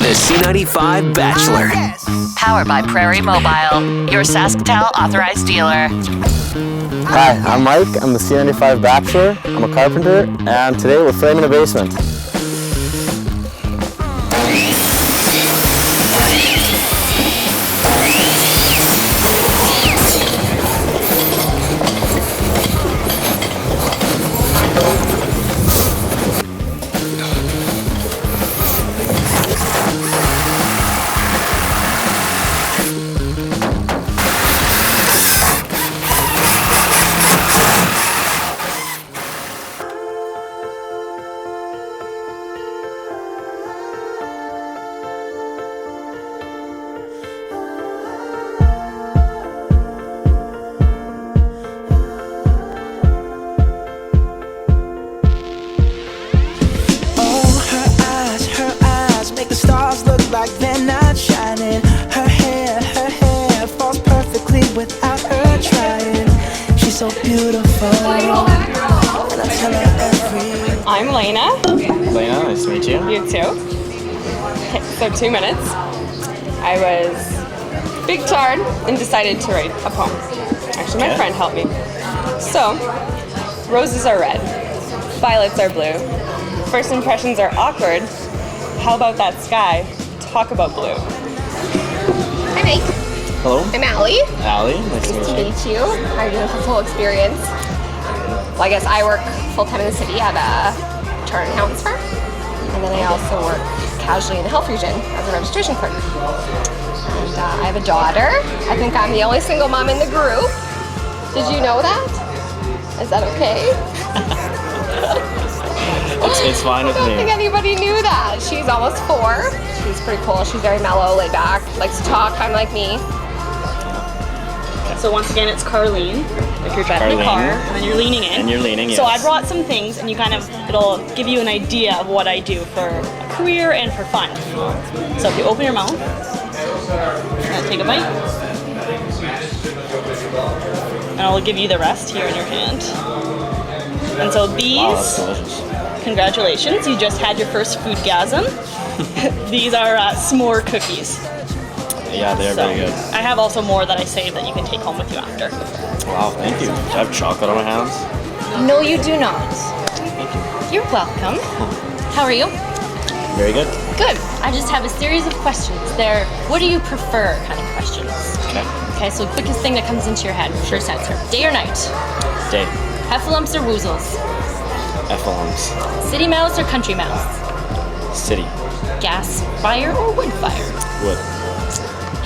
The C-95 Bachelor. Powered by Prairie Mobile, your Saskatoon authorized dealer. Hi, I'm Mike. I'm the C-95 Bachelor. I'm a carpenter, and today we're framing a basement. Like they're not shining. Her hair falls perfectly without her trying. She's so beautiful, and I tell her every. I'm Lena. Lena, nice to meet you. You too. Okay, so 2 minutes. I was big tired and decided to write a poem. Actually, my friend helped me. So, roses are red, violets are blue. First impressions are awkward. How about that sky? Talk about blue. Hi, Mike. Hello. I'm Allie. Allie, nice to meet you. How are you doing for full experience? Well, I guess I work full-time in the city at a chartered accountant's firm. And then I also work casually in the health region as a registration clerk. And I have a daughter. I think I'm the only single mom in the group. Did you know that? Is that okay? It's fine with I don't me. think anybody knew that. She's almost 4. She's pretty cool. She's very mellow, laid back, likes to talk, kind of like me. So once again, it's Carlene. If you're driving a car, and then you're leaning in. And you're leaning, yes. So I brought some things, and it'll give you an idea of what I do for a career and for fun. So if you open your mouth, and take a bite, and I'll give you the rest here in your hand. And so these. Wow, that's delicious. Congratulations, you just had your first foodgasm. These are s'more cookies. Yeah, they're very good. I have also more that I saved that you can take home with you after. Wow, thank you. Do I have chocolate on my hands? No, you do not. Thank you. You're welcome. How are you? Very good. Good. I just have a series of questions. They're what do you prefer kind of questions. Okay. Okay, so quickest thing that comes into your head. First answer. Day or night? Day. Heffalumps or woozles? Effalumps. City mouse or country mouse? City. Gas fire or wood fire? Wood.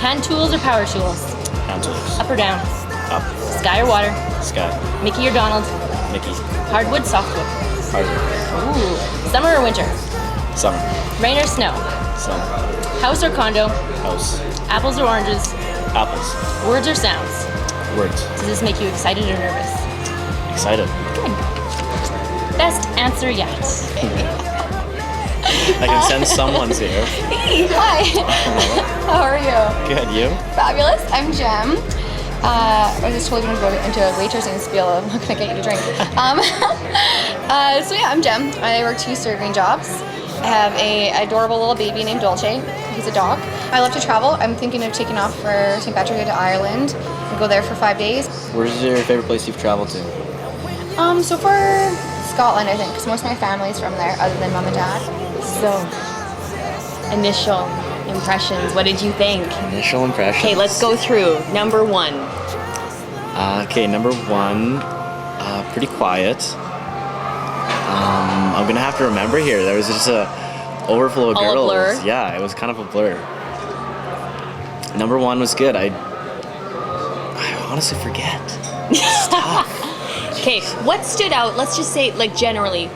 Hand tools or power tools? Hand tools. Up or down? Up. Sky or water? Sky. Mickey or Donald? Mickey. Hardwood, softwood? Hardwood. Ooh. Summer or winter? Summer. Rain or snow? Summer. House or condo? House. Apples or oranges? Apples. Words or sounds? Words. Does this make you excited or nervous? Excited. Good. Best answer yet. I can send someone's here. Hey, hi. How are you? Good, you? Fabulous. I'm Jem. I was just totally going to go into a waitressing spiel of what can I get you to drink. So yeah, I'm Jem. I work 2 serving jobs. I have a adorable little baby named Dolce. He's a dog. I love to travel. I'm thinking of taking off for St. Patrick's Day to Ireland and go there for 5 days. Where's your favorite place you've traveled to? So far, Scotland, I think, because most of my family's from there, other than mom and dad. So, initial impressions. What did you think? Initial impressions. Okay, let's go through. Number 1. Okay, number 1, pretty quiet. I'm gonna have to remember here. There was just a overflow of All a girls. blur? Yeah, it was kind of a blur. Number 1 was good. I honestly forget. It's tough. Okay, what stood out? Let's just say, like, generally,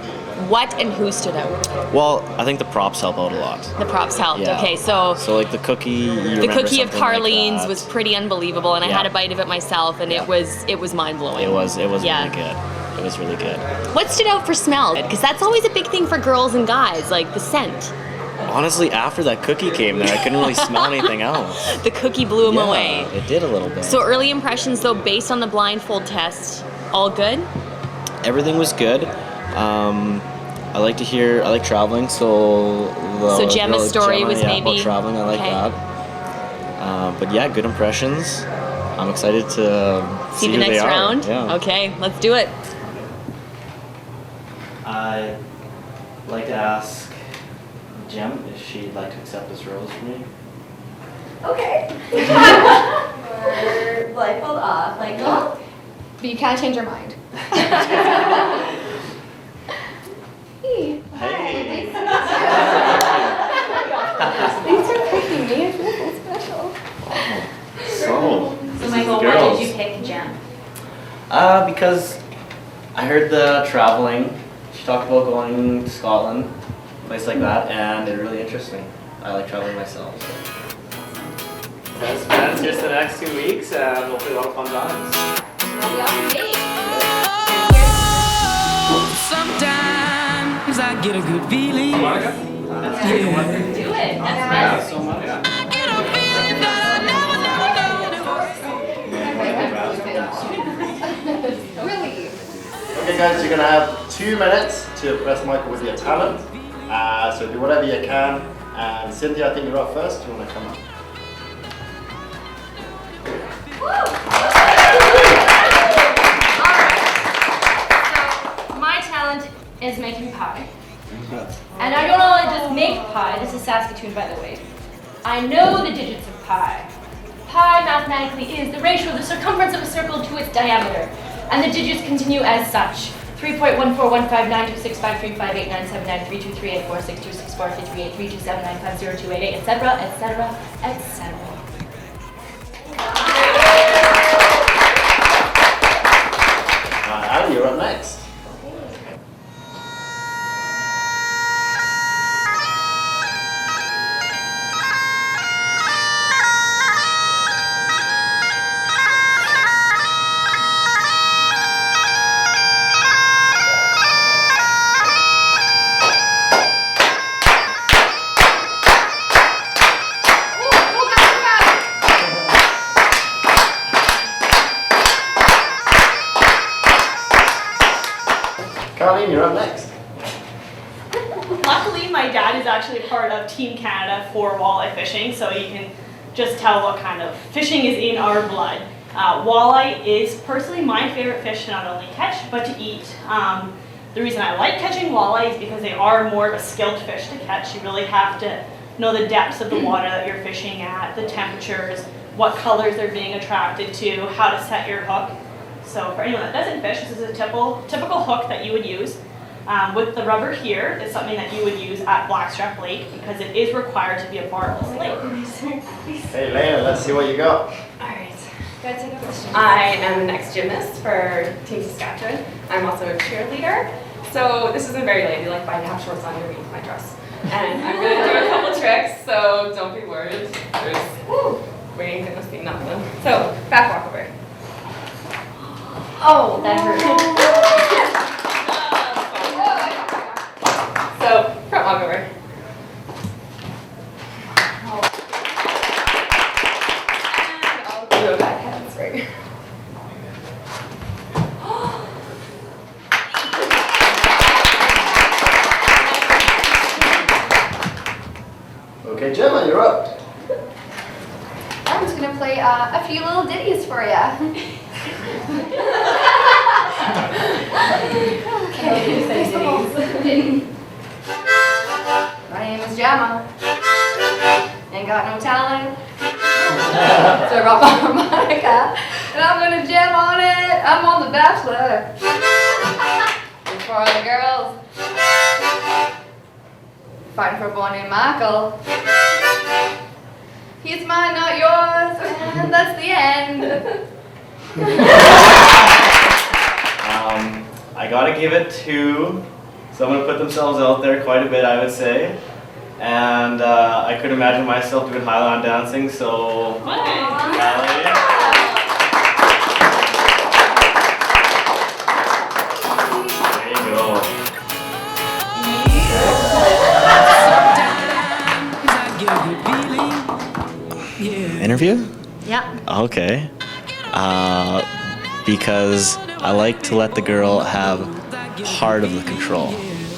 what and who stood out? Well, I think the props help out a lot. The props helped. Yeah. Okay, so like the cookie. You the remember cookie of something like Carlene's that. was pretty unbelievable, and I Yeah. had a bite of it myself, and it was mind blowing. It was Yeah. really good. It was really good. What stood out for smell? Because that's always a big thing for girls and guys, like the scent. Honestly, after that cookie came there, I couldn't really smell anything else. The cookie blew them away. It did a little bit. So early impressions, though, based on the blindfold test, all good? Everything was good. I like traveling, so So Gemma's story was about maybe- traveling. I like okay. that. But yeah, good impressions. I'm excited to See the who they next are. round? Yeah. Okay, let's do it. I'd like to ask Gem if she'd like to accept this rose from me. Okay. Blindfold off, like, oh. But you can't change your mind. Hey. Hey. Thanks for picking me. I feel so special. So Michael, girls. why did you pick Gem? Because I heard the traveling. She talked about going to Scotland, a place like that, and it really interests me. I like traveling myself. So. Best friends, here's the next 2 weeks, and hopefully a lot of fun times. Sometimes I get a good feeling. Monica? Yeah. Do it. That's Yeah, so much. I get a feeling that I never know. Really? Okay guys, you're gonna have 2 minutes to impress Michael with your talent. So do whatever you can. And Cynthia, I think you're up first. Do you wanna come up? So, my talent is making pie. And I don't only just make pie, this is Saskatoon by the way. I know the digits of pi. Pi mathematically is the ratio of the circumference of a circle to its diameter. And the digits continue as such. 3.14159265358979323846264333832795028, etc., etc., etc. Adam, you're up next. Colleen, you're up next. Luckily, my dad is actually a part of Team Canada for walleye fishing, so you can just tell what kind of fishing is in our blood. Walleye is personally my favorite fish to not only catch, but to eat. The reason I like catching walleye is because they are more of a skilled fish to catch. You really have to know the depths of the water that you're fishing at, the temperatures, what colors they're being attracted to, how to set your hook. So for anyone that doesn't fish, this is a typical hook that you would use. With the rubber here, it's something that you would use at Blackstrap Lake because it is required to be a barbless lake. Hey Lena, let's see what you got. Alright. I I am the next gymnast for Team Saskatchewan. I'm also a cheerleader. So this isn't very ladylike, but I have shorts underneath my dress. And I'm going to do a couple tricks, so don't be worried. We ain't going to see nothing. So, back walk over. Oh, that hurt. So, front walk over. And I'll do a back handspring. Okay, Gemma, you're up. I'm just gonna play a few little ditties for ya. My name is Gemma. Ain't got no talent. So I brought my harmonica, and I'm gonna jam on it. I'm on the Bachelor. It's for all the girls. Fighting for a boy named Michael. He's mine, not yours, and that's the end. I gotta give it to someone who put themselves out there quite a bit, I would say. And I could imagine myself doing Highland dancing, so Allie. There you go. Interview? Yeah. Okay. Because I like to let the girl have part of the control.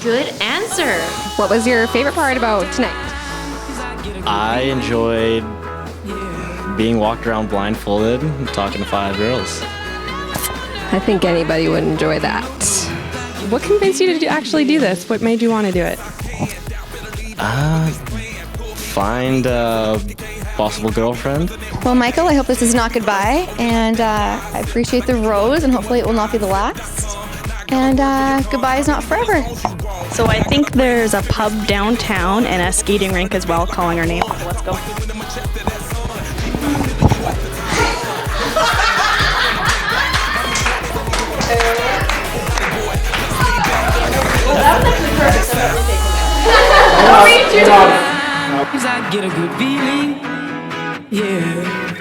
Good answer. What was your favorite part about tonight? I enjoyed being walked around blindfolded and talking to 5 girls. I think anybody would enjoy that. What convinced you to actually do this? What made you want to do it? Find a possible girlfriend. Well, Michael, I hope this is not goodbye, and I appreciate the rose, and hopefully it will not be the last. And goodbye is not forever. So I think there's a pub downtown and a skating rink as well calling our name. So let's go. Well, that was actually perfect. I'm not taking that. I get a good feeling, yeah.